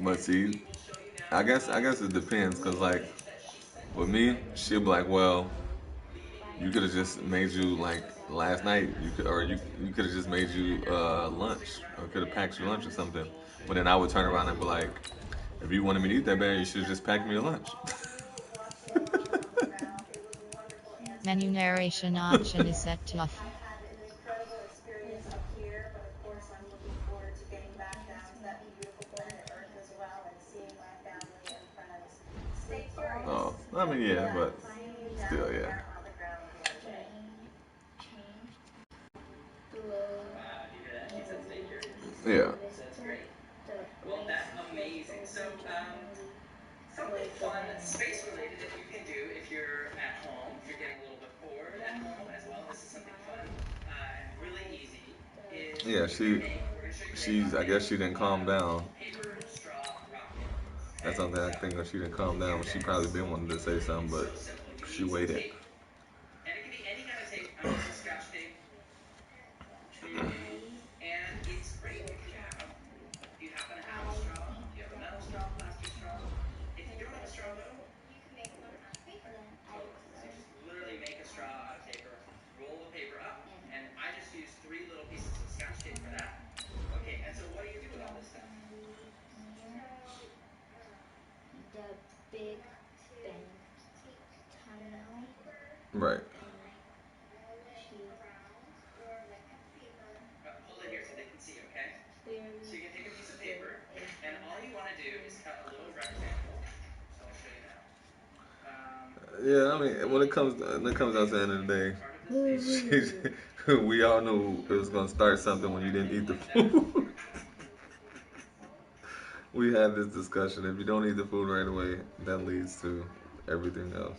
But see, I guess it depends, cause like with me, she'll be like, well, you could have just made you like last night. You could have just made you lunch, or could have packed you lunch or something. But then I would turn around and be like, if you wanted me to eat that bad, you should have just packed me a lunch. Menu narration option is set to off. Oh, I mean, yeah, but still, yeah. Yeah. Yeah, she's, I guess she didn't calm down. That's something I think that she didn't calm down. She probably been wanting to say something, but she waited. Right. Yeah, I mean, when it comes down to the end of the day, we all knew it was gonna start something when you didn't eat the food. We had this discussion. If you don't eat the food right away, that leads to everything else.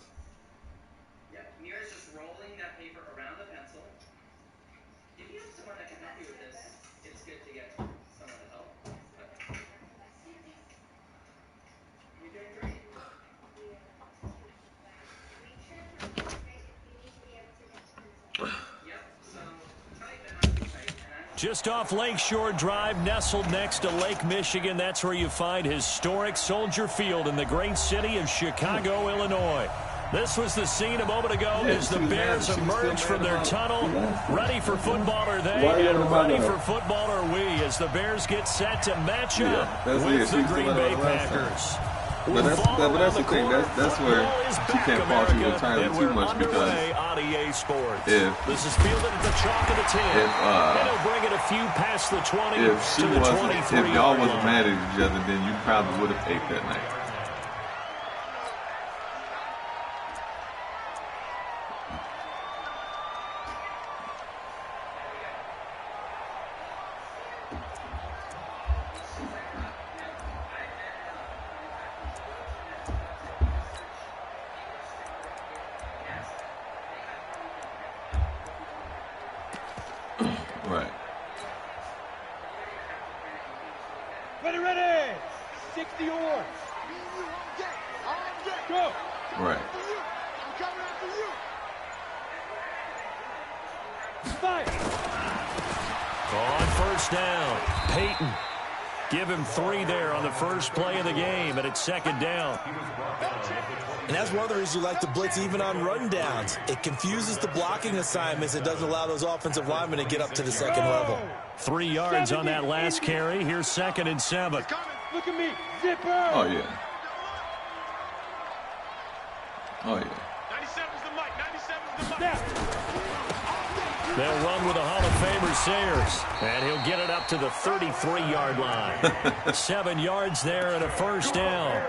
Just off Lakeshore Drive, nestled next to Lake Michigan. That's where you find historic Soldier Field in the great city of Chicago, Illinois. This was the scene a moment ago as the Bears emerged from their tunnel. Ready for football are they, and ready for football are we, as the Bears get set to match up with the Green Bay Packers. But that's the thing. That's where she can't fault you entirely too much, because this is fielded at the chalk of the 10, and he'll bring it a few past the 20 to the 23. If y'all wasn't mad at each other, then you probably would have ate that night. Right. Ready. 60 yards. Go. Right. Fire. On first down, Peyton. Give him 3 there on the first play of the game, and it's second down. And that's one of the reasons you like to blitz even on run downs. It confuses the blocking assignments. It doesn't allow those offensive linemen to get up to the second level. 3 yards on that last carry. Here's 2nd and 7. Look at me. Zipper. Oh, yeah. Oh, yeah. 97's the mic. 97's the mic. They'll run with the Hall of Famer Sayers, and he'll get it up to the 33-yard line. 7 yards there and a first down.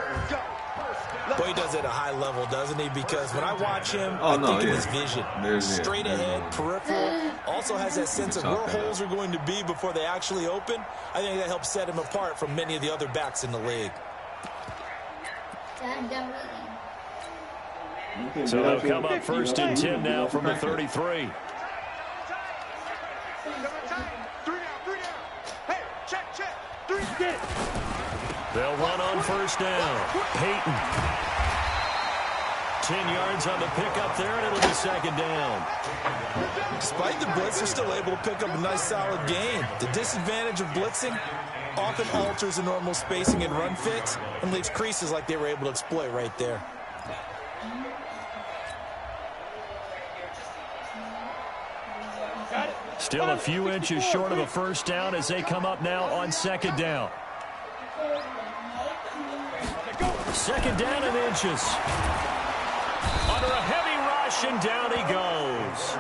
Boy, he does it at a high level, doesn't he? Because when I watch him, I think of his vision. Straight ahead, peripheral. Also has that sense of where holes are going to be before they actually open. I think that helps set him apart from many of the other backs in the league. So they'll come up 1st and 10 now from the 33. They'll run on first down. Peyton. 10 yards on the pickup there, and it'll be second down. Despite the blitz, they're still able to pick up a nice, solid gain. The disadvantage of blitzing often alters the normal spacing and run fits and leaves creases like they were able to exploit right there. Still a few inches short of a first down as they come up now on second down. Second down and inches. Under a heavy rush, and down he goes.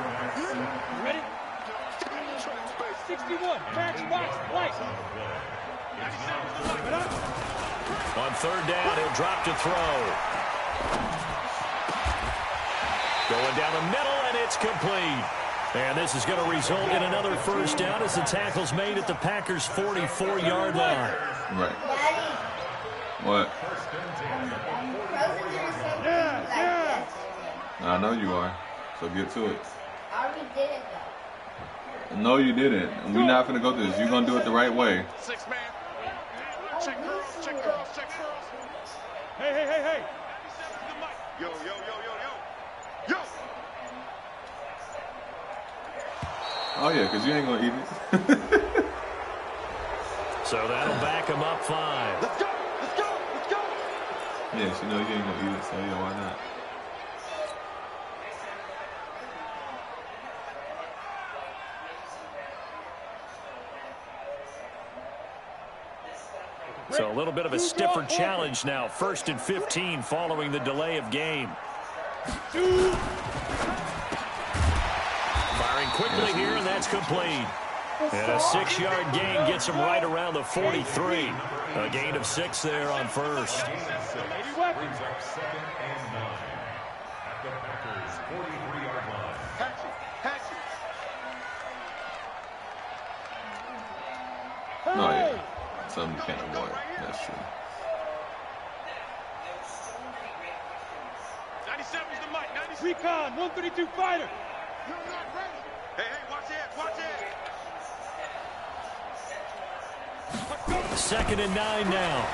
Ready? 61. Match box. Place. On third down, he'll drop to throw. Going down the middle, and it's complete. And this is going to result in another first down as the tackle's made at the Packers' 44-yard line. Right. What? Yeah. I know you are. So get to it. I already did it, though. No, you didn't. And we're not going to go through this. You're going to do it the right way. 6-man. Check girls, check girls, check girls. Hey. Yo. Oh, yeah, because you ain't going to eat it. So that'll back him up 5. Let's go. Yes, you know you ain't going to eat it, so yeah, why not? So a little bit of a stiffer challenge now. 1st and 15 following the delay of game. Firing quickly here, and that's complete. And a 6-yard gain gets him right around the 43. A gain of 6 there on first. No, yeah. Something you can't avoid. That's true. 97 is the mic. 97. Recon, 132 fighter. You're not ready. Hey, watch it. 2nd and 9 now.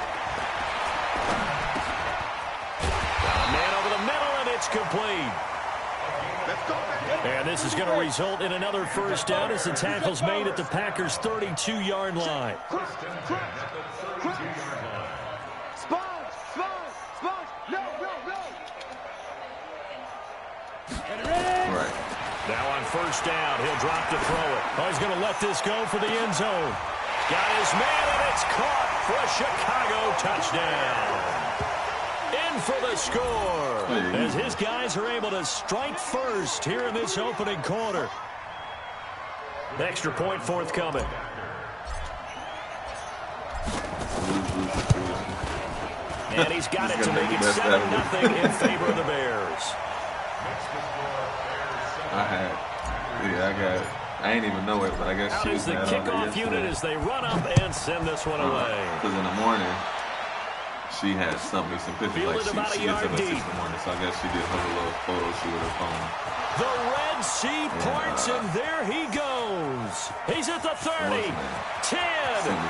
Got a man over the middle, and it's complete. Let's go, baby. And this is going to result in another first down as the tackle's made at the Packers' 32-yard line. Sponge. No. Right. Now on first down, he'll drop to throw it. Oh, he's going to let this go for the end zone. Got his man, and it's caught for a Chicago touchdown. In for the score, as his guys are able to strike first here in this opening quarter. Extra point forthcoming. And he's got it to make it 7-0 in favor of the Bears. I got it. I ain't even know it, but I guess Out is the kickoff unit as they run up and send this one away. Because in the morning, she had some pictures. Like she gets up at 6 in the morning, so I guess she did her little photo shoot with her phone. The Red Sea parts, and there he goes. He's at the 30, 10,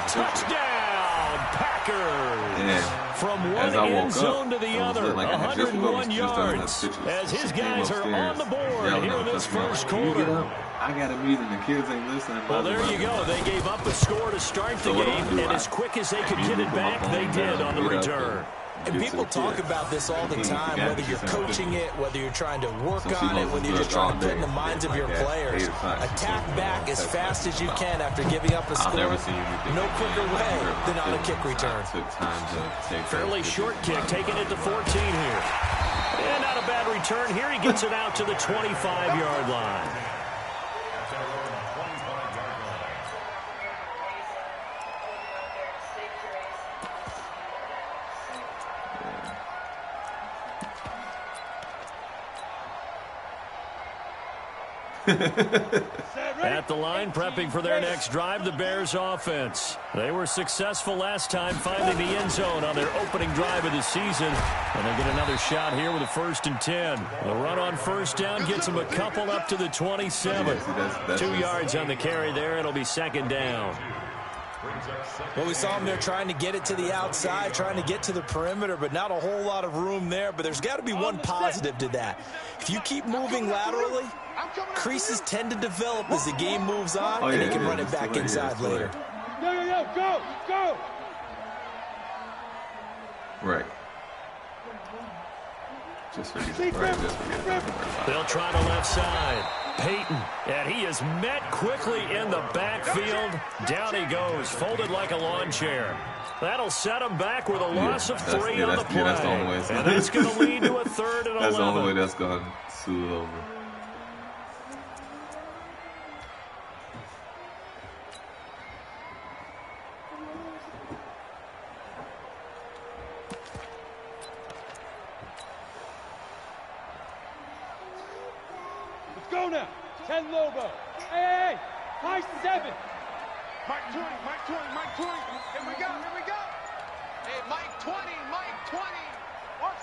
touchdown, Packers. Yeah. From one end zone to the other, like 101 yards, as his guys are on the board here in this first quarter. I got a meeting, the kids ain't listening. Well, there you go. They gave up a score to start the game, and as quick as they could get it back, they did on the return. And people talk about this all the time, whether you're coaching it, whether you're trying to work on it, whether you're just trying to put in the minds of your players. Attack back as fast as you can after giving up a score. No quicker way than on a kick return. Fairly short kick, taking it to 14 here. And not a bad return here. He gets it out to the 25-yard line. At the line, prepping for their next drive, the Bears offense. They were successful last time finding the end zone on their opening drive of the season. And they get another shot here with a 1st and 10. The run on first down gets them a couple up to the 27. 2 yards on the carry there. It'll be 2nd down. Well, we saw him there trying to get it to the outside, trying to get to the perimeter, but not a whole lot of room there. But there's got to be one positive to that. If you keep moving laterally, creases tend to develop as the game moves on, and they can run it back inside later. Yo, go! Right. Just forget it. They'll try the left side. Peyton, and he is met quickly in the backfield. Down he goes, folded like a lawn chair. That'll set him back with a loss of 3 on the play. That's the only way. And that's going to lead to a 3rd and 11. That's the only way that's going to smooth over. Go now. 10 Lobo. Hey. High 7. Mike 20. Here we go. Hey, Mike 20.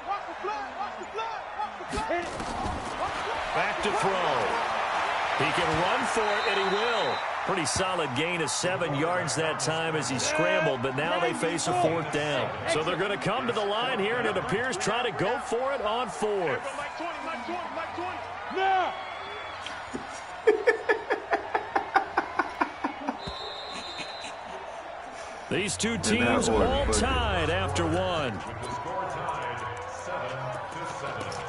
Watch the flood. Hit it. Back to throw. He can run for it, and he will. Pretty solid gain of 7 yards that time as he scrambled, but now they face a 4th down. So they're going to come to the line here, and it appears try to go for it on 4th. Mike 20. Now. These two teams all tied after 1. The score tied 7-7.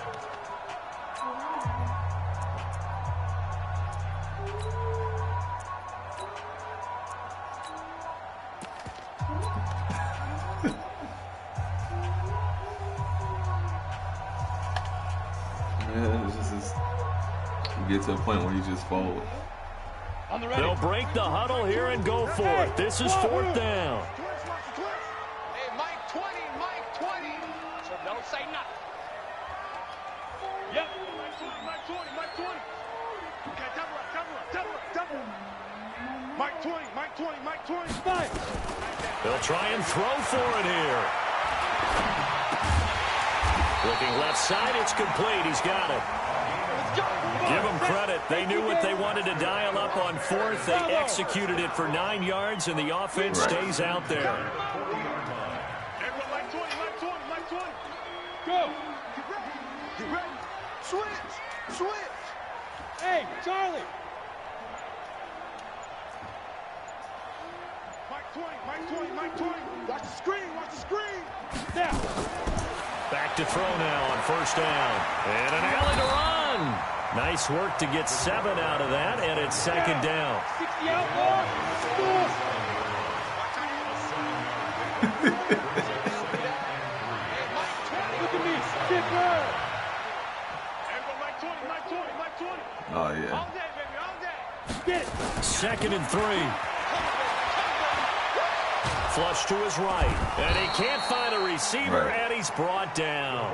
Yeah, it's just you get to a point where you just fold. They'll break the huddle here and go for it. This is 4th down. Hey, Mike 20. So don't say nothing. Yep. Mike 20. Okay, double up. Mike 20. Fire. They'll try and throw for it here. Looking left side, it's complete. He's got it. Give them credit. They knew what they wanted to dial up on 4th. They executed it for 9 yards, and the offense stays out there. Mike 20. Go. Get ready. Switch. Hey, Charlie. Mike 20. Watch the screen. Now. Back to throw now on 1st down. And an alley to run. Nice work to get 7 out of that, and it's 2nd down. 60 out, ball. Look at me, skipper. Mike 20. Oh, yeah. All day, baby, all day. Get it. 2nd and 3. Flush to his right, and he can't find a receiver, and he's brought down.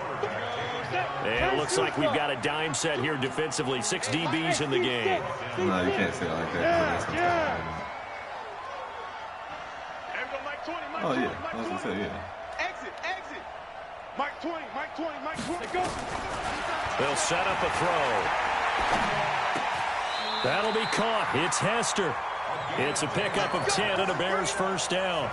And it looks like we've got a dime set here defensively. 6 DBs in the game. No, you can't say it like that. Oh, yeah. I was going to say, yeah. Exit. Mike 20. Go. They'll set up a throw. That'll be caught. It's Hester. It's a pickup of 10 and a Bears 1st down.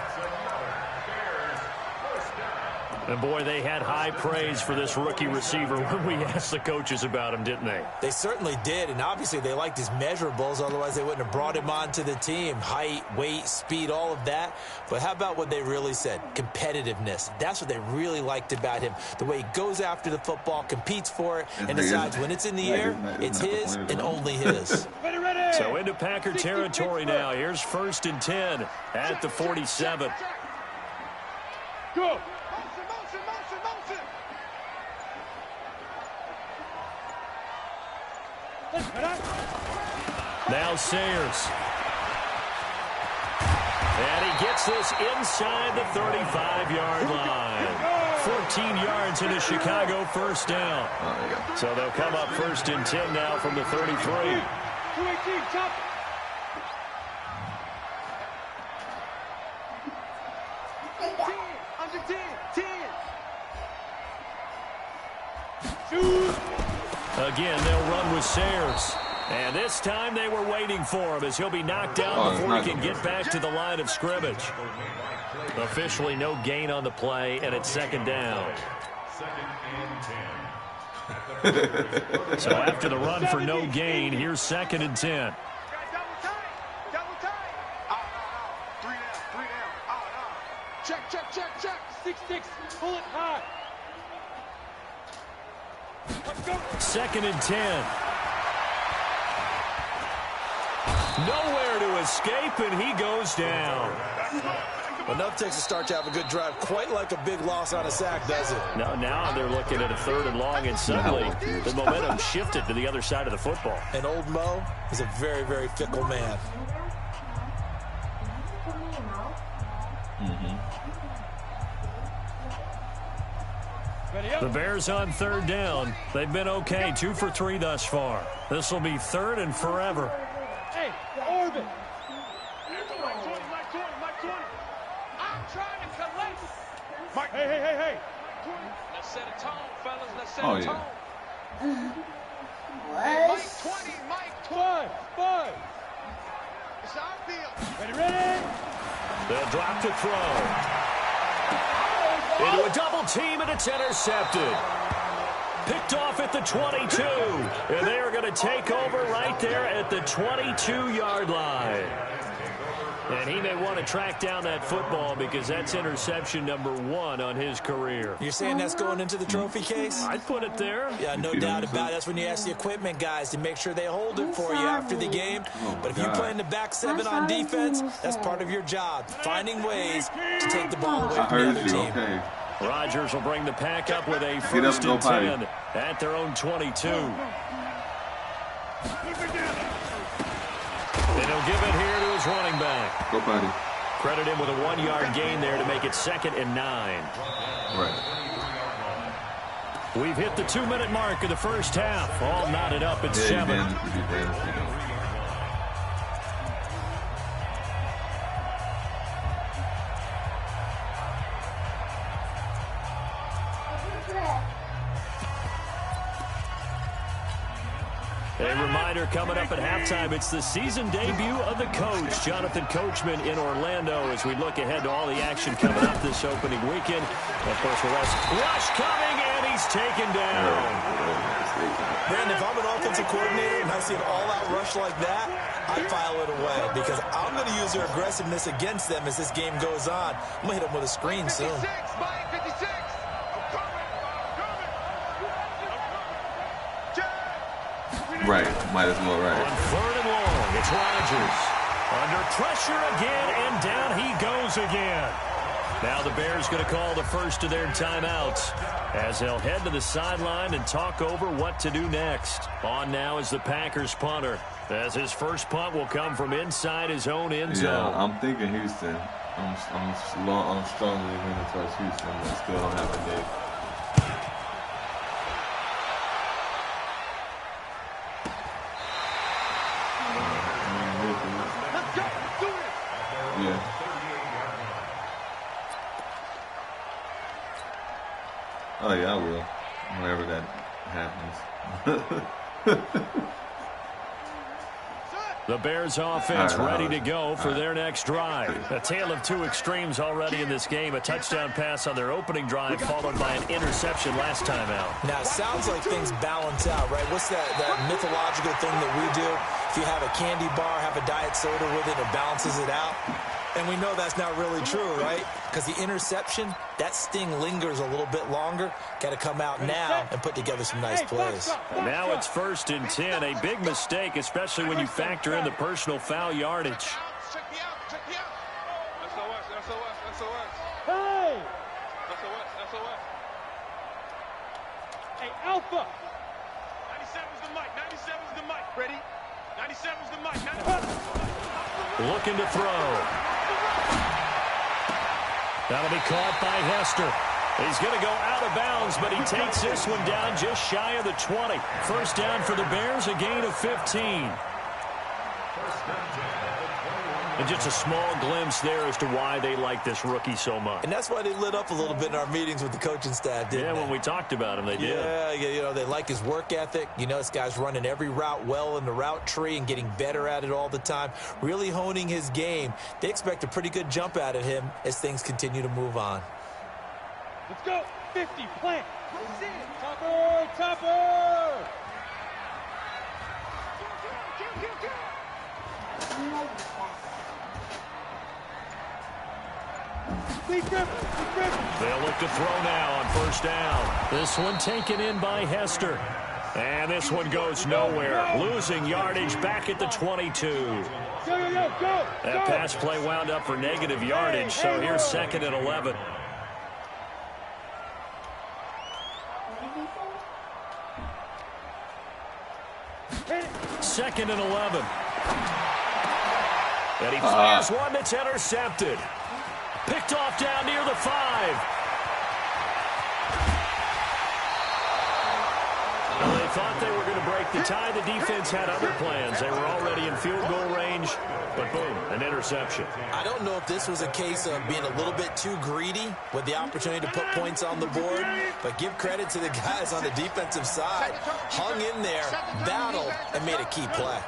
And, boy, they had high praise for this rookie receiver when we asked the coaches about him, didn't they? They certainly did, and obviously they liked his measurables. Otherwise, they wouldn't have brought him onto the team. Height, weight, speed, all of that. But how about what they really said? Competitiveness. That's what they really liked about him. The way he goes after the football, competes for it, and decides when it's in the air, it's his and only his. Ready. So into Packer territory now. Here's 1st and 10 at the 47. Go. Now Sayers. And he gets this inside the 35-yard line. 14 yards in a Chicago 1st down. So they'll come up 1st and 10 now from the 33. 218, top. Under 10. Shoot. Again, they'll run with Sayers. And this time they were waiting for him as he'll be knocked down before he can get back to the line of scrimmage. Officially no gain on the play, and it's second down. So after the run for no gain, here's 2nd and 10. Check. 6-6. Pull it high. Let's go. 2nd and 10. Nowhere to escape, and he goes down. Enough takes a start to have a good drive. Quite like a big loss on a sack, does it? No, now they're looking at a 3rd and long, and suddenly the momentum shifted to the other side of the football. And old Mo is a very, very fickle man. The Bears on 3rd down. They've been okay, 2 for 3 thus far. This will be 3rd and forever. Hey, Orbit. Mike 20. I'm trying to collect. Mike, hey. Let's set a tone, fellas. Let's set a tone. Hey, Mike 20. 5. It's our field. Ready? They'll drop to throw. Into a double team, and it's intercepted. Picked off at the 22. And they are going to take over right there at the 22-yard line. And he may want to track down that football because that's interception number 1 on his career. You're saying that's going into the trophy case? I'd put it there. Yeah, no doubt about it. That's when you ask the equipment guys to make sure they hold it for you after the game. But if you play in the back 7 on defense, that's part of your job, finding ways to take the ball away from the other team. Okay. Rodgers will bring the pack up with a 1st and 10 at their own 22. And he'll give it here to his running back. Go, buddy. Credit him with a 1-yard gain there to make it 2nd and 9. Right. We've hit the 2-minute mark of the first half. All knotted up at 7. A reminder coming up at halftime, it's the season debut of the coach, Jonathan Coachman in Orlando, as we look ahead to all the action coming up this opening weekend. Of course, rush coming, and he's taken down. Man, if I'm an offensive coordinator and I see an all-out rush like that, I'd file it away because I'm going to use their aggressiveness against them as this game goes on. I'm going to hit them with a screen soon. 56. Right, might as well, right. On 3rd and long, it's Rodgers. Under pressure again, and down he goes again. Now the Bears going to call the first of their timeouts as they'll head to the sideline and talk over what to do next. On now is the Packers punter, as his first punt will come from inside his own end zone. Yeah, I'm thinking Houston. I'm strongly leaning towards Houston, but still don't have a date. Yeah. Oh yeah, I will. Whenever that happens. The Bears offense ready to go for their next drive. A tale of 2 extremes already in this game. A touchdown pass on their opening drive followed by an interception last time out. Now, it sounds like things balance out, right? What's that mythological thing that we do? If you have a candy bar, have a diet soda with it, it balances it out. And we know that's not really true, right? Because the interception, that sting lingers a little bit longer. Got to come out now and put together some nice plays. And now it's 1st and 10. A big mistake, especially when you factor in the personal foul yardage. Check me out. SOS. Hey! SOS. Hey, Alpha! 97's the mic. Ready? 97's the mic. Looking to throw. That'll be caught by Hester. He's going to go out of bounds, but he takes this one down just shy of the 20. First down for the Bears, a gain of 15. And just a small glimpse there as to why they like this rookie so much. And that's why they lit up a little bit in our meetings with the coaching staff, didn't they? When we talked about him, they did. Yeah, they like his work ethic. You know, this guy's running every route well in the route tree and getting better at it all the time, really honing his game. They expect a pretty good jump out of him as things continue to move on. Let's go. 50, plant. Topper, topper. They'll look to throw now on first down. This one taken in by Hester. And this one goes nowhere. Losing yardage back at the 22. That pass play wound up for negative yardage, so here's 2nd and 11. Second and 11. And he fires one that's intercepted. Picked off down near the 5. Well, they thought they were going to break the tie. The defense had other plans. They were already in field goal range, but boom, an interception. I don't know if this was a case of being a little bit too greedy with the opportunity to put points on the board, but give credit to the guys on the defensive side. Hung in there, battled, and made a key play.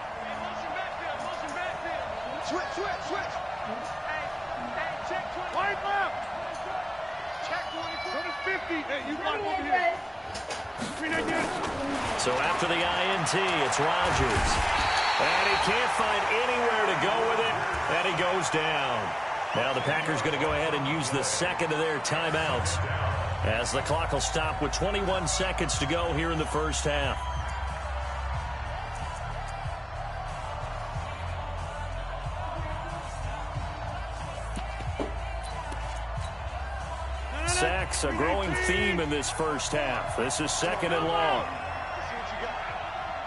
Switch. Hey, check 20. Wipe up. Check 20. 50. Hey, you got him over here. So after the INT, it's Rodgers. And he can't find anywhere to go with it, and he goes down. Now the Packers going to go ahead and use the second of their timeouts as the clock will stop with 21 seconds to go here in the first half. Sacks, a growing theme in this first half. This is 2nd and long.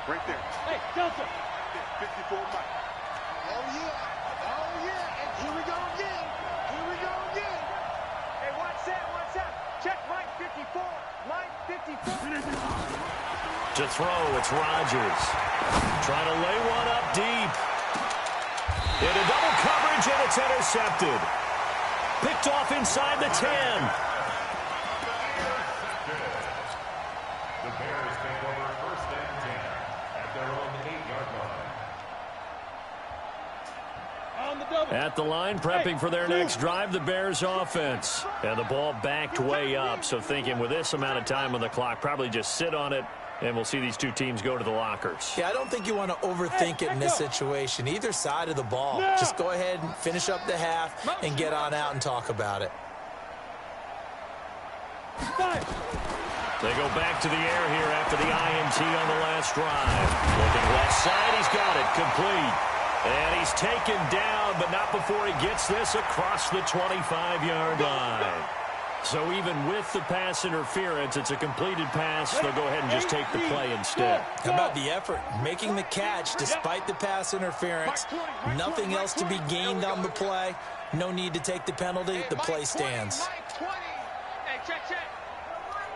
Right there. Hey, Delta. 54 Mike. Oh, yeah. And here we go again. Hey, watch that. Check Mike 54. Mike 54. To throw, it's Rodgers. Trying to lay one up deep. Into double coverage, and it's intercepted. Picked off inside the 10. The Bears take over 1st and 10 at their own 8-yard line. At the line, prepping for their next drive, the Bears offense. And the ball backed way up, so thinking with this amount of time on the clock, probably just sit on it, and we'll see these two teams go to the lockers. Yeah, I don't think you want to overthink it in this situation. Either side of the ball. Just go ahead and finish up the half and get on out and talk about it. They go back to the air here after the INT on the last drive. Looking left side, he's got it, complete. And he's taken down, but not before he gets this across the 25-yard line. So even with the pass interference, it's a completed pass. They'll go ahead and just take the play instead. How about the effort? Making the catch despite the pass interference. Nothing else to be gained on the play. No need to take the penalty. The play stands. Mike 20. Hey, check.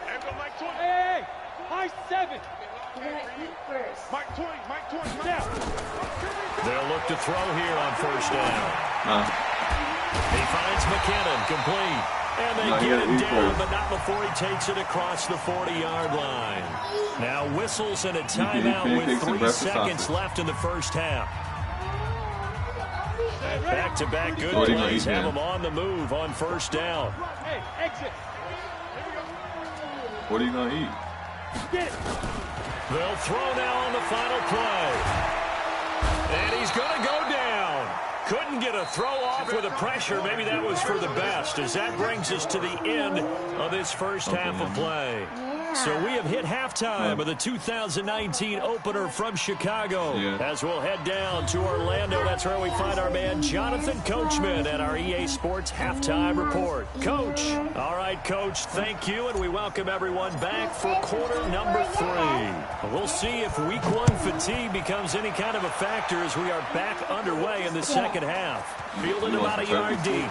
There we go, Mike 20. Hey, Mike 7. We're going to eat first. Mike 20. Now. They'll look to throw here on first down. He finds McKinnon, complete. And they get him down, but not before he takes it across the 40-yard line. Now whistles and a timeout with 3 seconds left in the first half. Back-to-back good plays have them on the move on first down. Hey, exit. What are you going to eat? Get it. They'll throw now on the final play. And he's going to go down. Couldn't get a throw off with the pressure. Maybe that was for the best, as that brings us to the end of this first half of play. So we have hit halftime of the 2019 opener from Chicago. As we'll head down to Orlando, that's where we find our man Jonathan Coachman at our EA Sports Halftime Report. Coach. All right, Coach, thank you, and we welcome everyone back for quarter number 3. We'll see if week 1 fatigue becomes any kind of a factor as we are back underway in the second half. Fielded about a yard deep.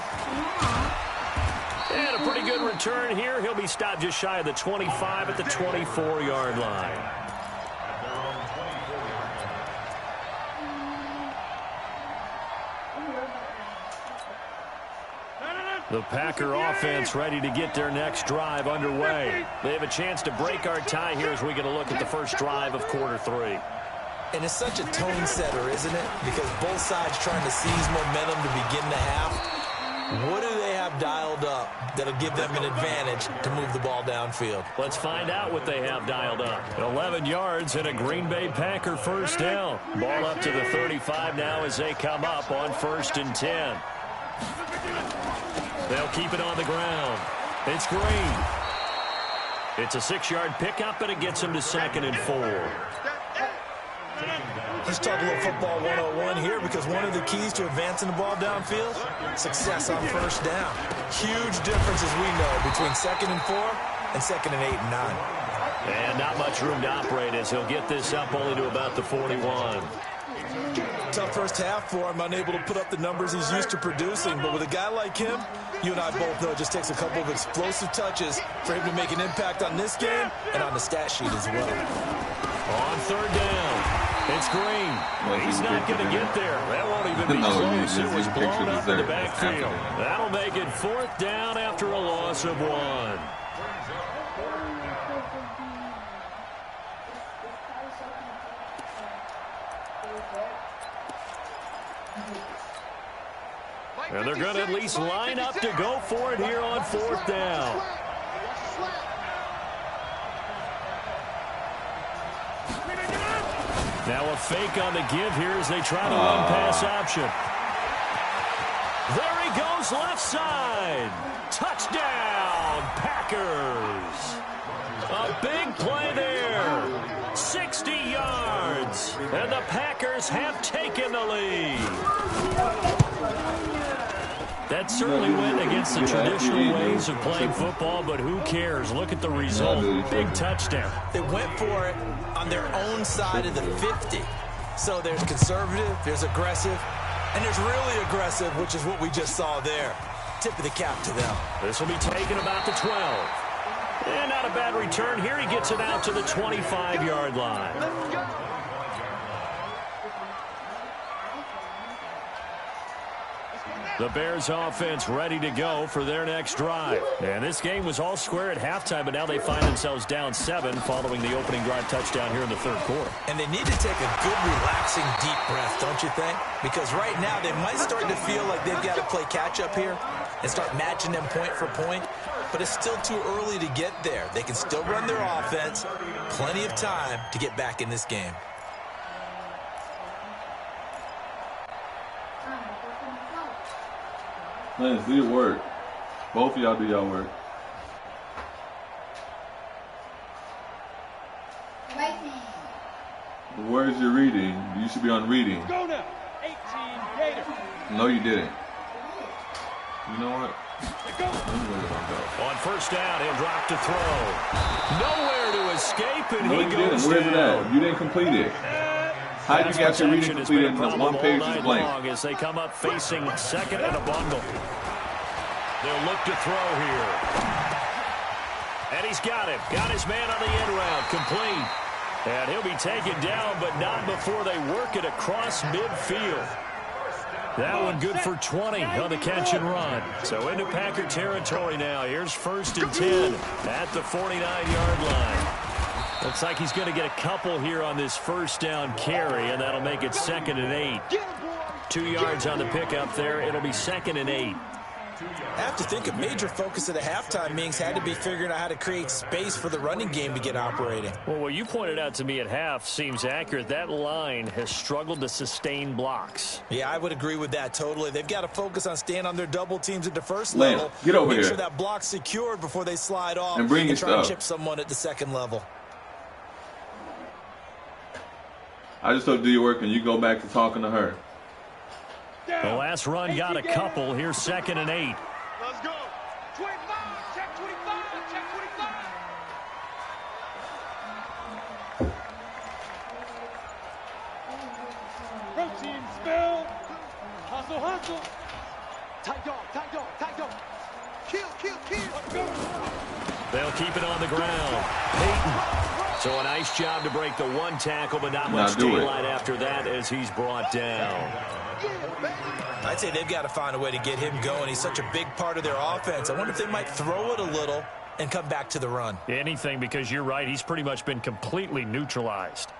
And a pretty good return here. He'll be stopped just shy of the 25 at the 24-yard line. The Packer offense ready to get their next drive underway. They have a chance to break our tie here as we get a look at the first drive of quarter 3. And it's such a tone setter, isn't it? Because both sides trying to seize momentum to begin the half. What do they have dialed up that'll give them an advantage to move the ball downfield? Let's find out what they have dialed up. 11 yards and a Green Bay Packer first down. Ball up to the 35 now as they come up on 1st and 10. They'll keep it on the ground. It's Green. It's a 6-yard pickup, and it gets him to 2nd and 4. Let's talk a little football 101 here, because one of the keys to advancing the ball downfield, success on first down. Huge difference, as we know, between 2nd and 4 and 2nd and 8 and 9. And not much room to operate as he'll get this up only to about the 41. Tough first half for him, unable to put up the numbers he's used to producing. But with a guy like him, you and I both know it just takes a couple of explosive touches for him to make an impact on this game and on the stat sheet as well. On 3rd down. It's Green. He's not going to get there. That won't even be close. It was blown up in the backfield. That'll make it 4th down after a loss of 1. And they're going to at least line up to go for it here on 4th down. Now a fake on the give here as they try to run pass option. There he goes, left side. Touchdown, Packers. A big play there. 60 yards. And the Packers have taken the lead. That certainly went against the traditional ways of playing football, but who cares? Look at the result. Big touchdown. They went for it on their own side of the 50. So there's conservative, there's aggressive, and there's really aggressive, which is what we just saw there. Tip of the cap to them. This will be taken about the 12. And not a bad return here. He gets it out to the 25-yard line. The Bears offense ready to go for their next drive. And this game was all square at halftime, but now they find themselves down 7 following the opening drive touchdown here in the 3rd quarter. And they need to take a good, relaxing, deep breath, don't you think? Because right now they might start to feel like they've got to play catch-up here and start matching them point for point. But it's still too early to get there. They can still run their offense. Plenty of time to get back in this game. Let's do your work. Both of y'all do y'all work. The words you're reading, you should be on reading. Go now. 18 Gator. No, you didn't. You know what? On 1st down, he'll drop to throw. Nowhere to escape, and no, he you goes didn't. Where's it down. at? You didn't complete it. How did you get your reading completed and the one page is blank? As they come up facing 2nd and a bundle. They'll look to throw here. And he's got him. Got his man on the end route. Complete. And he'll be taken down, but not before they work it across midfield. That one good for 20 on the catch and run. So into Packer territory now. Here's 1st and 10 at the 49-yard line. Looks like he's going to get a couple here on this 1st down carry, and that'll make it 2nd and 8. 2 yards on the pickup there. It'll be 2nd and 8. I have to think a major focus at the halftime meetings had to be figuring out how to create space for the running game to get operating. Well, what you pointed out to me at half seems accurate. That line has struggled to sustain blocks. Yeah, I would agree with that totally. They've got to focus on staying on their double teams at the 1st Lamb, level. get over Make here. sure that block's secured before they slide off and bring your try stuff. to chip someone at the 2nd level. I just told you do your work and you go back to talking to her. The last run got a couple. Here's 2nd and 8. Let's go. 25. Check 25. Check 25. Protein spill. Hustle, hustle. Tight dog. Tight dog. Tight dog. Kill, kill, kill. Let's go. They'll keep it on the ground. Peyton. So a nice job to break the one tackle, but not much daylight after that as he's brought down. I'd say they've got to find a way to get him going. He's such a big part of their offense. I wonder if they might throw it a little and come back to the run. Anything, because you're right. He's pretty much been completely neutralized.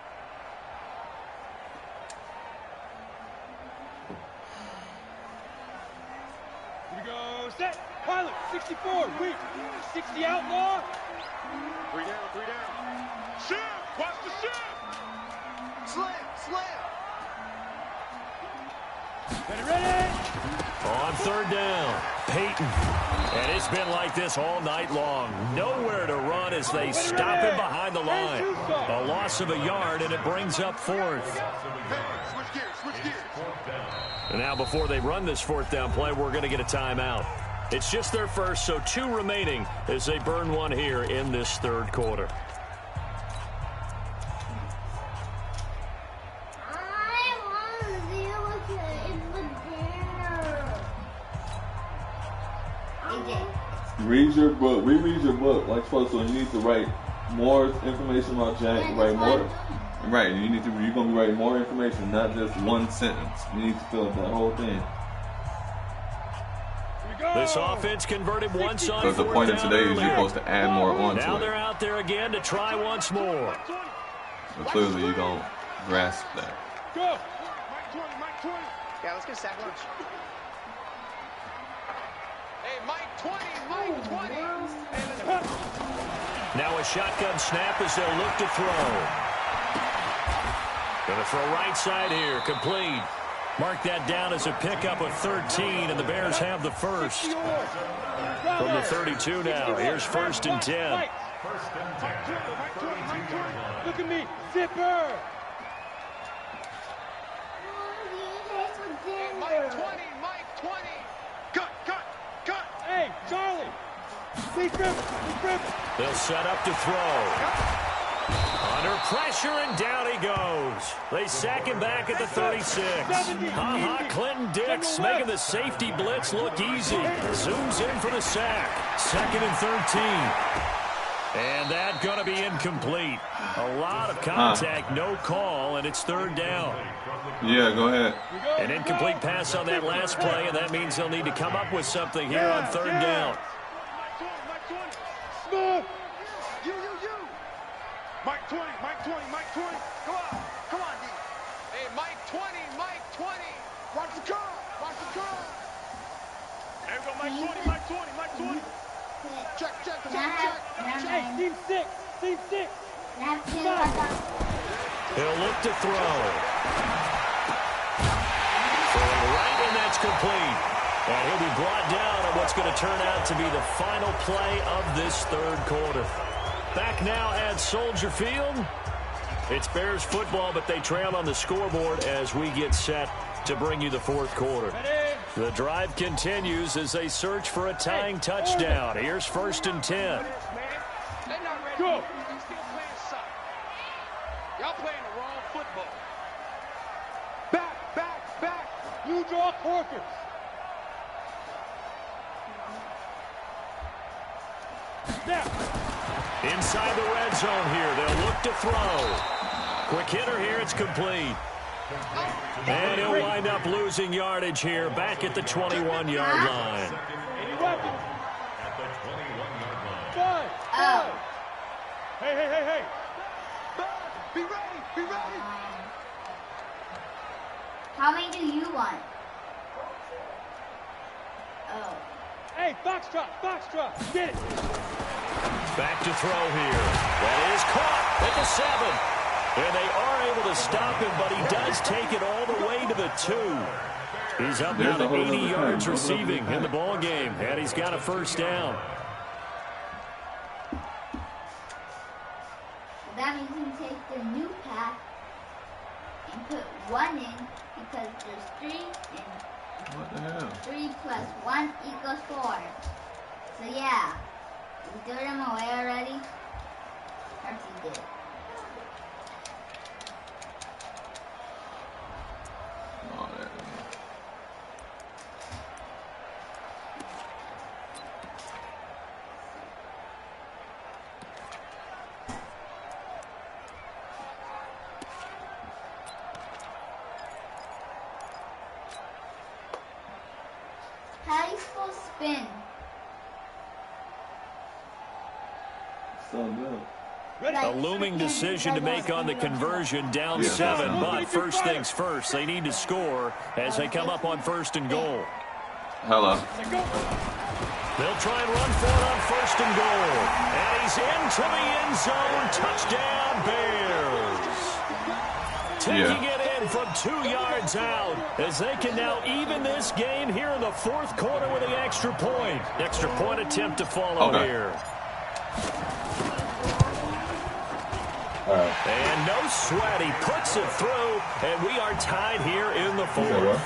Here we go. Set. Pilot. 64. Weak. 60 outlaw. 3 down, 3 down. Shoot! Watch the shoot! Slam! Ready? On third down, Peyton. And it's been like this all night long. Nowhere to run as they stop him behind the line. A loss of a yard, and it brings up fourth. Switch gears. And now before they run this fourth down play, we're going to get a timeout. It's just their first, so 2 remaining as they burn one here in this third quarter. Read your book. Reread your book like supposed to. And you need to write more information about Jack. Write more. Right. You need to. You're gonna be writing more information, not just one sentence. You need to fill up that whole thing. This offense converted once on because the point of today is you're supposed to add more onto it. Now they're out there again to try once more. So clearly you don't grasp that. Go. Mike 20. Yeah, let's get a sack lunch. Hey, Mike 20. Now a shotgun snap as they'll look to throw. Going to throw right side here, complete. Mark that down as a pickup of 13, and the Bears have the first. From the 32 now, here's 1st and 10. Look at me, zipper. Mike 20. Cut. Hey, Charlie. Big grip. They'll set up to throw. Under pressure, and down he goes. They sack him back at the 36. Clinton Dix making the safety blitz look easy. Zooms in for the sack. 2nd and 13. And that's going to be incomplete. A lot of contact, no call, and it's 3rd down. Yeah, go ahead. An incomplete pass on that last play, and that means they'll need to come up with something here on 3rd down. Smooth. You. Mike 20. Come on, D. Hey, Mike 20. Watch the curl. There we go, Mike 20. Check. Hey, team 6. He'll look to throw. Throwing right, and that's complete. And he'll be brought down on what's going to turn out to be the final play of this 3rd quarter. Back now at Soldier Field. It's Bears football, but they trail on the scoreboard as we get set to bring you the 4th quarter. The drive continues as they search for a tying touchdown. Here's 1st and 10. Go. Y'all playing the wrong football. Back. You draw Corkers. Now. Inside the red zone here. They'll look to throw. Quick hitter here. It's complete. And he'll wind up losing yardage here back at the 21-yard line. Five. Hey. Be ready. How many do you want? Oh. Hey, Foxtrot. Get it. Back to throw here. That is caught at the 7. And they are able to stop him, but he does take it all the way to the 2. He's up now to 80 yards receiving in the ball game, and he's got a 1st down. That means you can take the new pack and put 1 in because there's 3 and What the hell? 3 plus 1 equals 4. So yeah, you threw them away already? Or you did. Oh, that. How do you spell spin? So good. A looming decision to make on the conversion, down 7. But first things first, they need to score as they come up on 1st and goal. Hello. They'll try and run for it on 1st and goal. And he's into the end zone. Touchdown, Bears. Taking it in from 2 yards out as they can now even this game here in the 4th quarter with the extra point. Extra point attempt to follow here. And no sweat. He puts it through, and we are tied here in the 4th.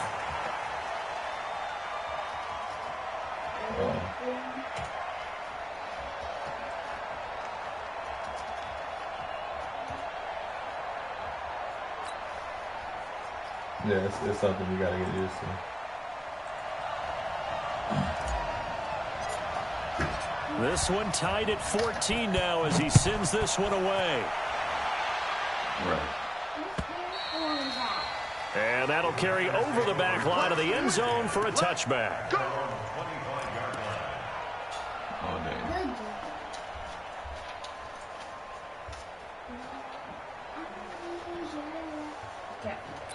Yeah, it's something we gotta get used to. This one tied at 14 now as he sends this one away. Right. And that'll carry over the back line of the end zone for a touchback. Oh, dang.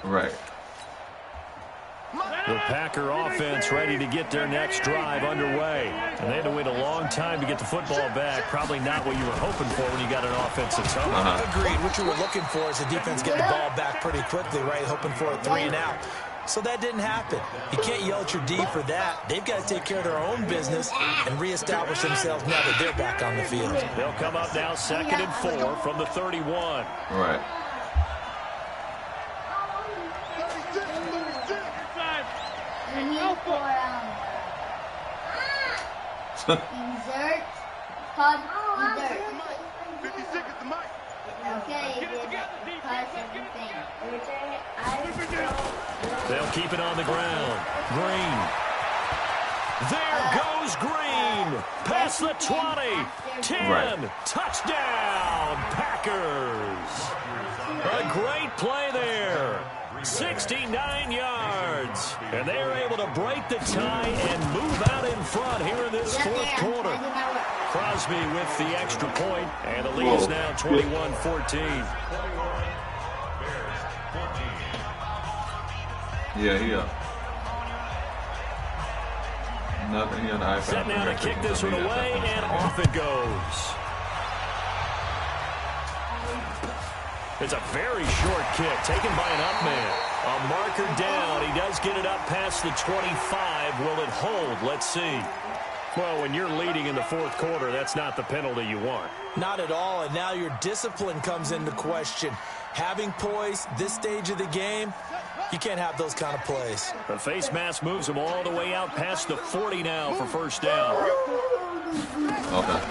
Right. The Packer offense ready to get their next drive underway. And they had to wait a long time to get the football back. Probably not what you were hoping for when you got an offense that's home. Agreed. What you were looking for is the defense getting the ball back pretty quickly, right? Hoping for a 3 and out. So that didn't happen. You can't yell at your D for that. They've got to take care of their own business and reestablish themselves now that they're back on the field. They'll come up now 2nd and 4 from the 31. Right. We need for insert. Called insert. 56 is the mic. Okay, press everything. They'll keep it on the ground. Green. There goes Green. Past the 20. 10. Right. Touchdown, Packers. A great play there. 69 yards. And they're able to break the tie and move out in front here in this 4th quarter. Crosby with the extra point, and the lead is now 21-14. Yeah, he up. Nothing on the iPad. Set now to kick this one away, and off it goes. It's a very short kick taken by an up man. A marker down. He does get it up past the 25. Will it hold? Let's see. Well, when you're leading in the 4th quarter, that's not the penalty you want. Not at all, and now your discipline comes into question. Having poise this stage of the game, you can't have those kind of plays. The face mask moves him all the way out past the 40 now for 1st down. Okay.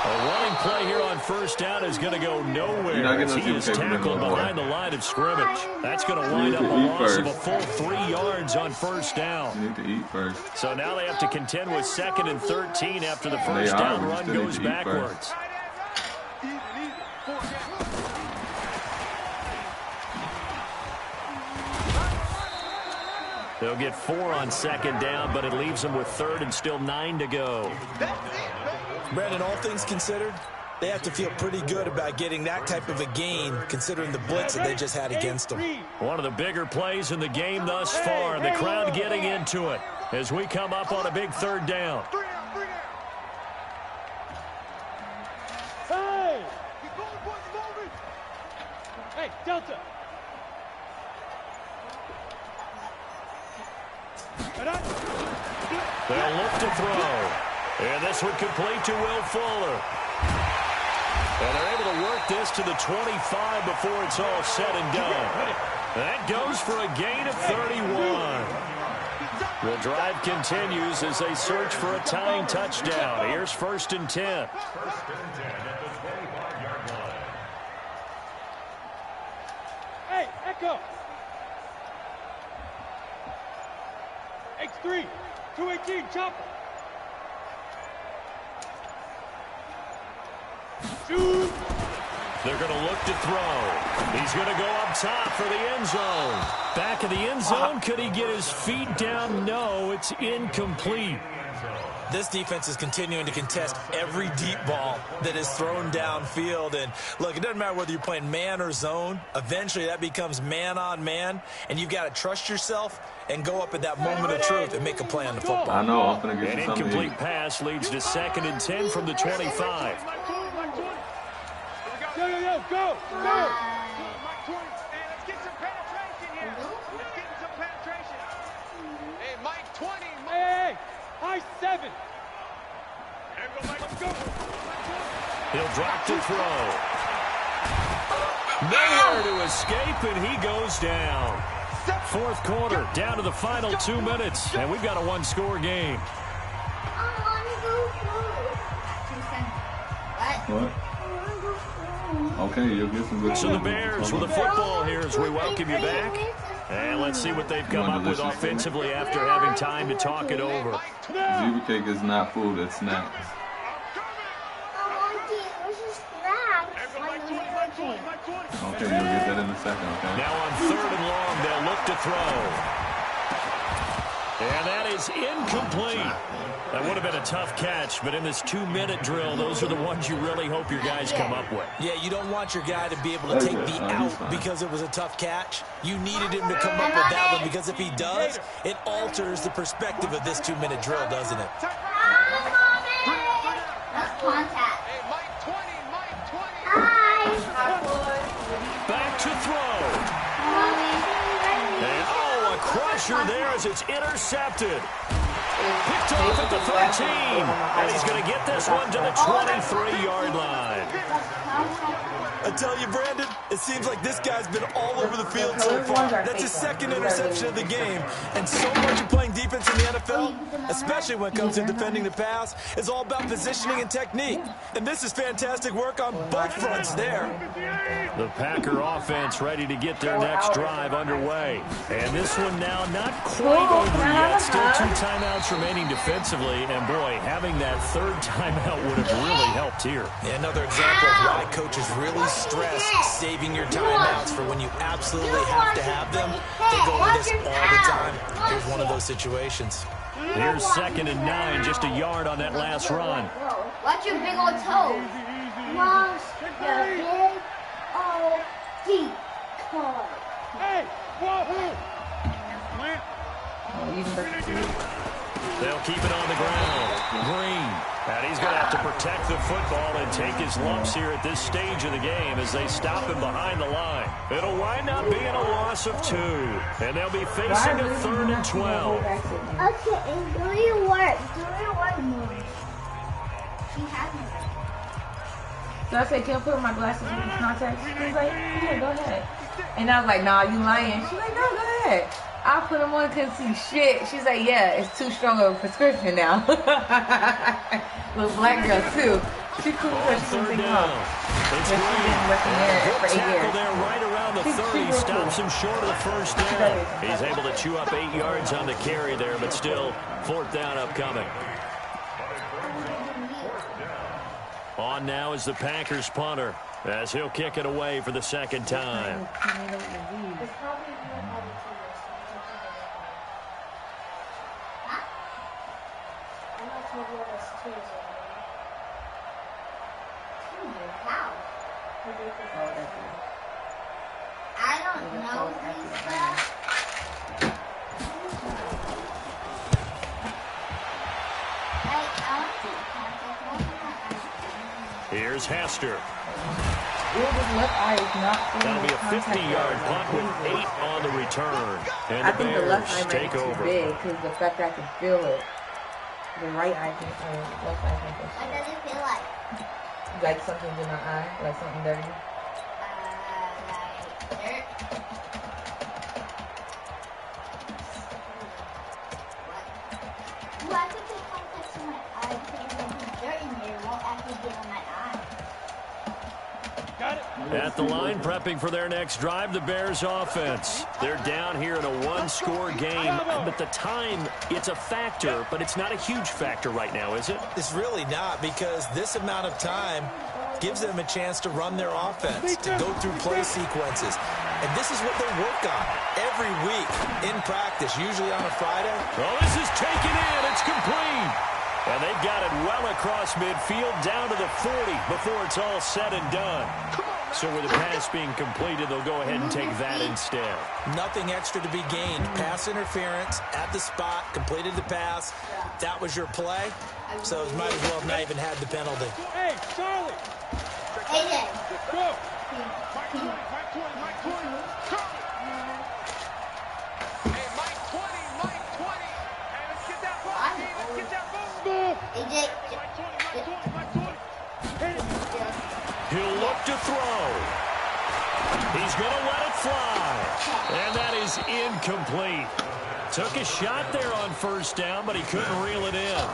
A running play here on 1st down is going to go nowhere as he is tackled behind the line of scrimmage. That's going to wind up a loss of a full 3 yards on 1st down. You need to eat first. So now they have to contend with 2nd and 13 after the 1st down run goes backwards. They'll get 4 on 2nd down, but it leaves them with 3rd and still 9 to go. Brandon, all things considered, they have to feel pretty good about getting that type of a gain, considering the blitz that they just had against them. One of the bigger plays in the game thus far, and the crowd getting into it as we come up on a big 3rd down. Hey, Delta. They'll look to throw. And this one complete to Will Fuller. And they're able to work this to the 25 before it's all said and done. That goes for a gain of 31. The drive continues as they search for a tying touchdown. Here's 1st and 10. Hey, Echo. X3, 218, chopper. Shoot. They're going to look to throw. He's going to go up top for the end zone. Back of the end zone. Could he get his feet down? No, it's incomplete. This defense is continuing to contest every deep ball that is thrown downfield. And, look, it doesn't matter whether you're playing man or zone. Eventually, that becomes man on man. And you've got to trust yourself and go up at that moment of truth and make a play on the football. I know. I'm going to get An you something. incomplete pass leads to 2nd and 10 from the 25. Go! Hey, let's get some penetration here. Let's get some penetration. Hey, Mike 20. Hey! High 7. Let's go. He'll drop to throw. Nowhere to escape, and he goes down. 4th quarter, down to the final 2 minutes, and we've got a one-score game. What? Okay, you'll get some good. So the Bears with the football here as we welcome you back. And let's see what they've come up with offensively after having time to talk it over. Zebra cake is not food, it's snacks. Okay, you'll get that in a second, okay? Now on 3rd and long, they'll look to throw. And that is incomplete. That would have been a tough catch, but in this 2-minute drill, those are the ones you really hope your guys come up with. Yeah, you don't want your guy to be able to take the out because it was a tough catch. You needed him to come up with that one because if he does, it alters the perspective of this 2-minute drill, doesn't it? That's contact. Hey, Mike 20. Back to throw. And, a crusher there as it's intercepted. Picked off at the 13. And he's going to get this one to the 23-yard line. I tell you, Brandon, it seems like this guy's been all over the field so far. That's his 2nd interception of the game. And so much of playing defense in the NFL, especially when it comes to defending the pass, is all about positioning and technique. And this is fantastic work on both fronts there. The Packer offense ready to get their next drive underway. And this one now not quite over yet. Still 2 timeouts remaining defensively. And, boy, having that 3rd timeout would have really helped here. Yeah, another example of why coaches really stress saving your timeouts for when you absolutely have to have them. They go over this all the time. Here's one of those situations. Here's 2nd and 9, just a yard on that last run. Watch your big old toe. Watch the big old deep toe. Hey! They'll keep it on the ground. Green. And he's going to have to protect the football and take his lumps here at this stage of the game as they stop him behind the line. It'll wind up being a loss of 2. And they'll be facing a 3rd and 12. Okay, and do your work. Do your work more. She hasn't. So I said, can I put on my glasses with these contacts? She was like, yeah, go ahead. And I was like, nah, you lying. She's like, no, go ahead. I put them on, couldn't see shit. She's like, yeah, it's too strong of a prescription now. Little black girl, too. She cool because she couldn't think of It's she's been working there for 8 years. there right around the 30. Stops him short of the 1st down. He's able to chew up 8 yards on the carry there, but still 4th down upcoming. On now is the Packers punter as he'll kick it away for the 2nd time. I don't know these stuff. Here's Hester. That'll be a 50-yard punt with 8 on the return. And I the think the left eye Bears take might be too over. big because the fact that I can feel it. The right eye can, left eye can feel What does it feel like? like something's in my eye, like something dirty. Like dirt. What? Well, I could put contacts in my eye because there's dirt in there. It won't actually get on my eye. At the line, prepping for their next drive, the Bears offense. They're down here in a 1-score game, but the time, it's a factor, but it's not a huge factor right now, is it? It's really not, because this amount of time gives them a chance to run their offense, to go through play sequences. And this is what they work on every week in practice, usually on a Friday. Oh, this is taken in. It's complete. And they've got it well across midfield down to the 40 before it's all said and done. So with the pass being completed, they'll go ahead and take that instead. Nothing extra to be gained. Pass interference at the spot, completed the pass. That was your play. So it might as well have not even had the penalty. Hey, Charlie. AJ. Go. Mike 20, Mike 20, Mike 20. Charlie. Hey, Mike 20, Mike 20. Hey, let's get that ball, team. Let's get that ball. AJ. Mike 20, Mike 20, Mike 20. He'll look to throw. He's going to let it fly. And that is incomplete. Took a shot there on first down, but he couldn't reel it in.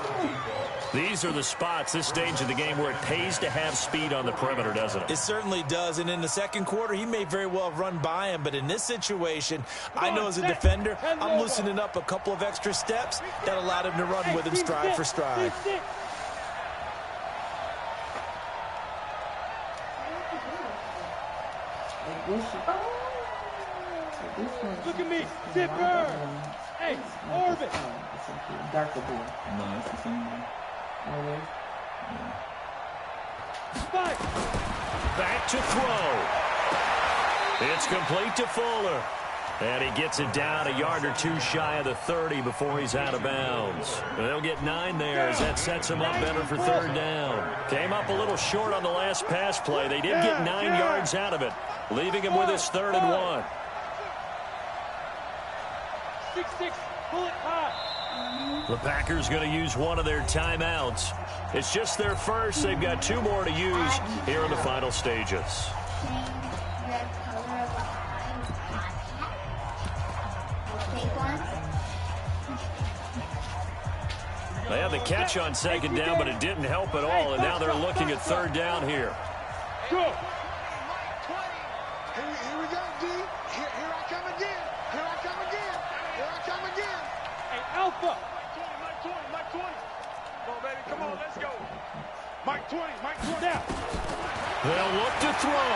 These are the spots, this stage of the game, where it pays to have speed on the perimeter, doesn't it? It certainly does. And in the second quarter, he may very well have run by him. But in this situation, I know as a defender, I'm loosening up a couple of extra steps that allowed him to run with him stride for stride. Look at me. Zipper. Hey, Orbit. Darker blue. No, it's the same one. Oh, it is? Spike. Back to throw. It's complete to Fuller. And he gets it down a yard or two shy of the 30 before he's out of bounds. They'll get 9 there as that sets him up better for third down. Came up a little short on the last pass play. They did get 9 yards out of it, leaving him with his 3rd and 1. 6-6. Pull it high. The Packers going to use one of their timeouts. It's just their first. They've got 2 more to use here in the final stages. They had the catch on second down, but it didn't help at all, and now they're looking at third down here. Go. Here we go, D. Here I come again. Here I come again. Here I come again. Hey, Alpha. Mike 20, Mike 20. Come on, baby. Come on, let's go. Mike 20, Mike 20. Now. They'll look to throw.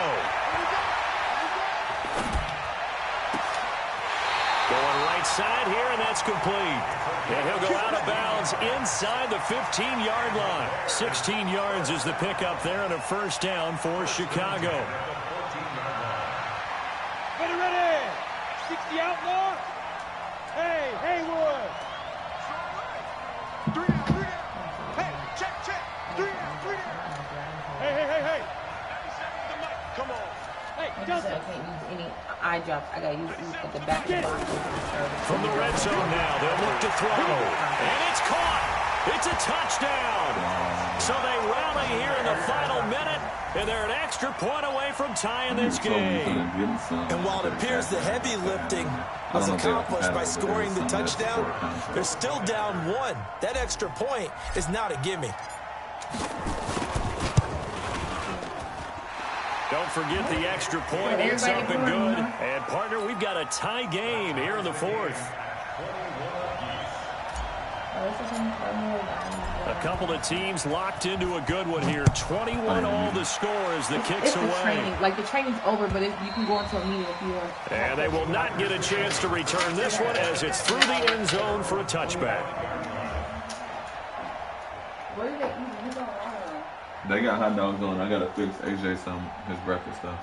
Going right side here, and that's complete. And he'll go out of bounds inside the 15-yard line. 16 yards is the pickup there, and a first down for Chicago. Ready. 60 outlaw. Hey, Haywood. 3 down. Hey, check. 3 down. Hey. Come on. Hey, I Delta. can't use any eye drops. I got to use these at the back of the box. From the red zone now, they'll look to throw. And it's caught. It's a touchdown. So they rally here in the final minute, and they're an extra point away from tying this game. And while it appears the heavy lifting was accomplished by scoring the touchdown, they're still down 1. That extra point is not a gimme. Don't forget the extra point. It's up and good. And, partner, we've got a tie game here in the 4th. A couple of teams locked into a good one here. 21 all the score as the kicks away. The training's over, but you can go into a meeting if you want. And they will not get a chance to return this one as it's through the end zone for a touchback. What did they eat? They got hot dogs on. I gotta fix AJ his breakfast stuff.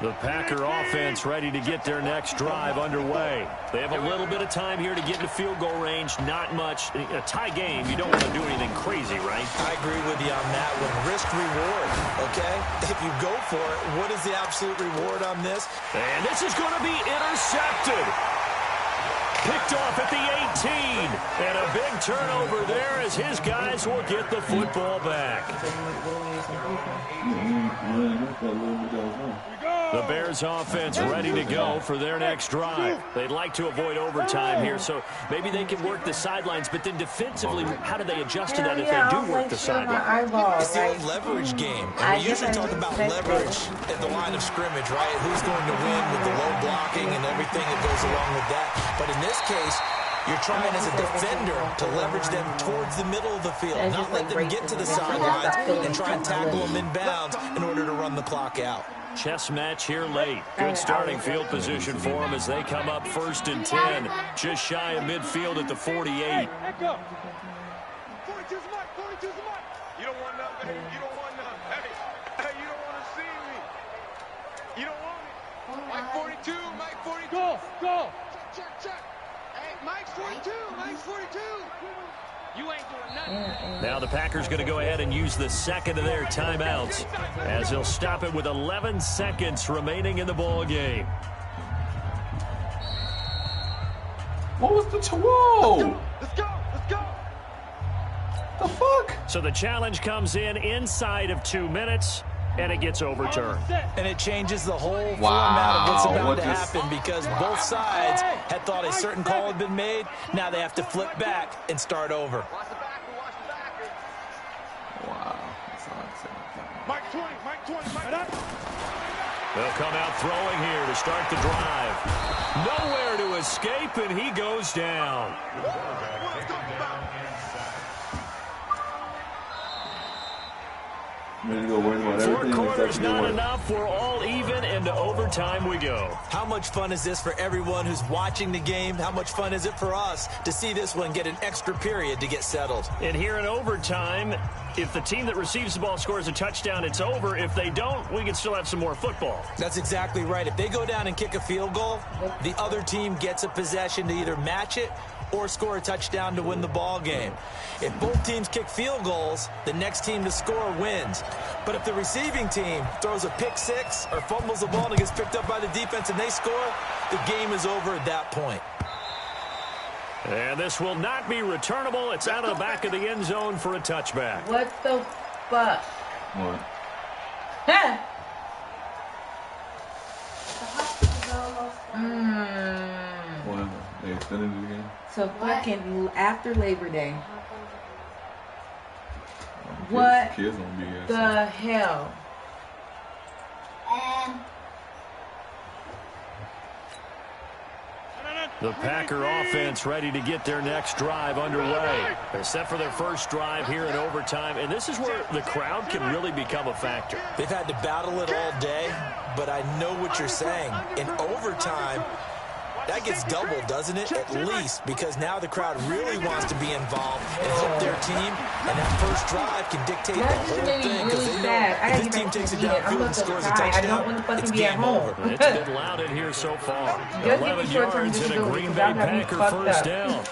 The Packer offense ready to get their next drive underway. They have a little bit of time here to get into field goal range. Not much. A tie game, you don't want to do anything crazy, right? I agree with you on that one. Risk reward, okay? If you go for it, what is the absolute reward on this? And this is going to be intercepted. Picked off at the 18. And a big turnover there as his guys will get the football back. The Bears offense ready to go for their next drive. They'd like to avoid overtime here, so maybe they can work the sidelines, but then defensively, how do they adjust to that if they do work the sidelines? It's the old leverage game. And we usually talk about leverage at the line of scrimmage, right? Who's going to win with the low blocking and everything that goes along with that. But in this case, You're trying as a defender to leverage them towards the middle of the field, not let them get to the sidelines and try and tackle them inbounds in order to run the clock out. Chess match here late. Good starting field position for them as they come up 1st and 10. Just shy of midfield at the 48. 42's mark, 42's mark. You don't want nothing. You don't want nothing. Hey, you don't want to see me. You don't want me. Mike 42, Mike 42. Go. Check. Hey, Mike's 42, Mike's 42. You ain't doing nothing. Now the Packers going to go ahead and use the second of their timeouts as they'll stop it with 11 seconds remaining in the ball game. What was the whoa? Let's go. The fuck? So the challenge comes in inside of 2 minutes, and it gets overturned. And it changes the whole format of what's about to happen because both sides had thought a certain call had been made. Now they have to flip back and start over. Wow. That's all I'd say. Mike 20. They'll come out throwing here to start the drive. Nowhere to escape, and he goes down. Four quarters not enough. We're all even, and to overtime we go. How much fun is this for everyone who's watching the game? How much fun is it for us to see this one get an extra period to get settled? And here in overtime, if the team that receives the ball scores a touchdown, it's over. If they don't, we can still have some more football. That's exactly right. If they go down and kick a field goal, the other team gets a possession to either match it or score a touchdown to win the ball game. If both teams kick field goals, the next team to score wins. But if the receiving team throws a pick six or fumbles the ball and it gets picked up by the defense and they score, the game is over at that point. And this will not be returnable. It's out of the back of the end zone for a touchback. What the fuck? What? Huh? What? They extended it again? So fucking after Labor Day. What kids gonna be here, the hell? The Packer offense ready to get their next drive underway. They're set for their first drive here in overtime, and this is where the crowd can really become a factor. They've had to battle it all day, but I know what you're saying. In overtime, that gets doubled, doesn't it? At least, because now the crowd really wants to be involved and help their team, and that first drive can dictate the whole thing because they know if this team takes it downfield and scores a touchdown, it's game over. It's been loud in here so far. 11 yards and a Green Bay Packer first down.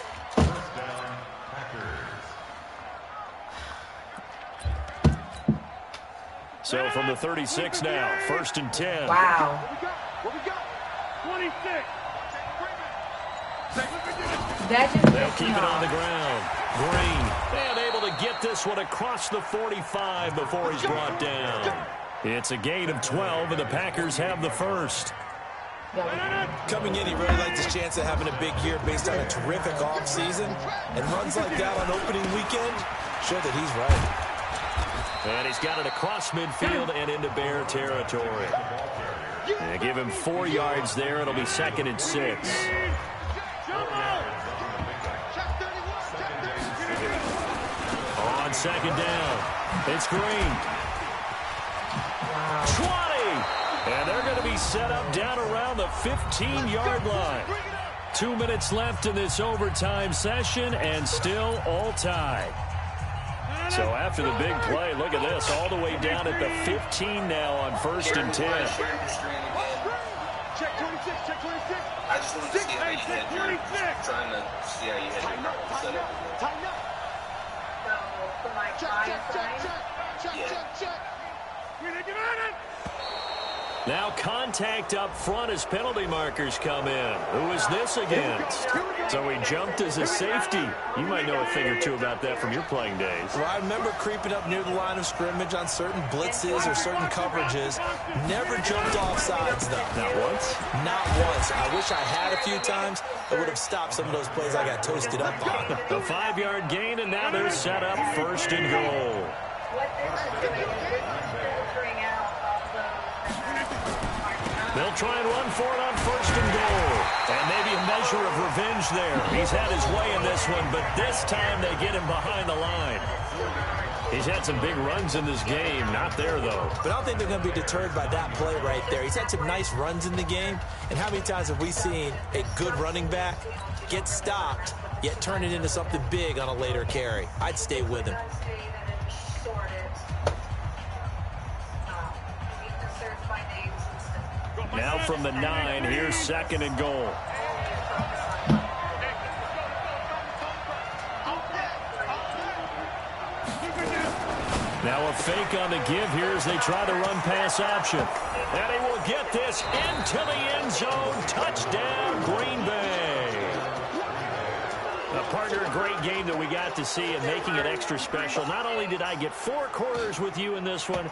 So from the 36 now, 1st and 10. Wow. What we got? 26. They'll keep it on the ground. Green, and able to get this one across the 45 before he's brought down. It's a gain of 12, and the Packers have the first. Coming in, he really liked his chance of having a big year based on a terrific offseason. And runs like that on opening weekend show that he's right. And he's got it across midfield and into Bear territory. They give him 4 yards there. It'll be 2nd and 6. On 2nd down, it's Green. 20! And they're going to be set up down around the 15-yard line. 2 minutes left in this overtime session, and still all tied. So after the big play, look at this, all the way down at the 15 now on 1st and 10. Check 26, check 26. I just want to see how you had your, trying to see how you had your setup. Tighten up. Check. Now contact up front as penalty markers come in. Who is this against? So he jumped as a safety. You might know a thing or two about that from your playing days. Well, I remember creeping up near the line of scrimmage on certain blitzes or certain coverages. Never jumped off sides, though. Not once? Not once. I wish I had a few times. It would have stopped some of those plays I got toasted up on. A 5-yard gain, and now they're set up 1st and goal. They'll try and run for it on 1st and goal. And maybe a measure of revenge there. He's had his way in this one, but this time they get him behind the line. He's had some big runs in this game. Not there, though. But I don't think they're going to be deterred by that play right there. He's had some nice runs in the game. And how many times have we seen a good running back get stopped, yet turn it into something big on a later carry? I'd stay with him. Now from the 9, here's 2nd and goal. Now a fake on the give here as they try the run-pass option. And he will get this into the end zone. Touchdown, Green Bay. Partner, a great game that we got to see and making it extra special. Not only did I get 4 quarters with you in this one,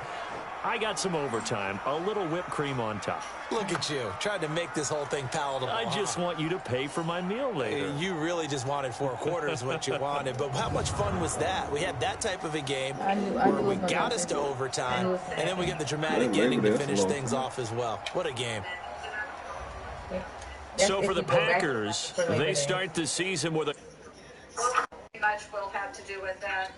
I got some overtime, a little whipped cream on top. Look at you, trying to make this whole thing palatable. I just want you to pay for my meal later. You really just wanted 4 quarters, what you wanted. But how much fun was that? We had that type of a game where we got us to overtime, and then we get the dramatic ending to finish things off as well. What a game. So for the Packers, they start the season with a... Much will have to do with that.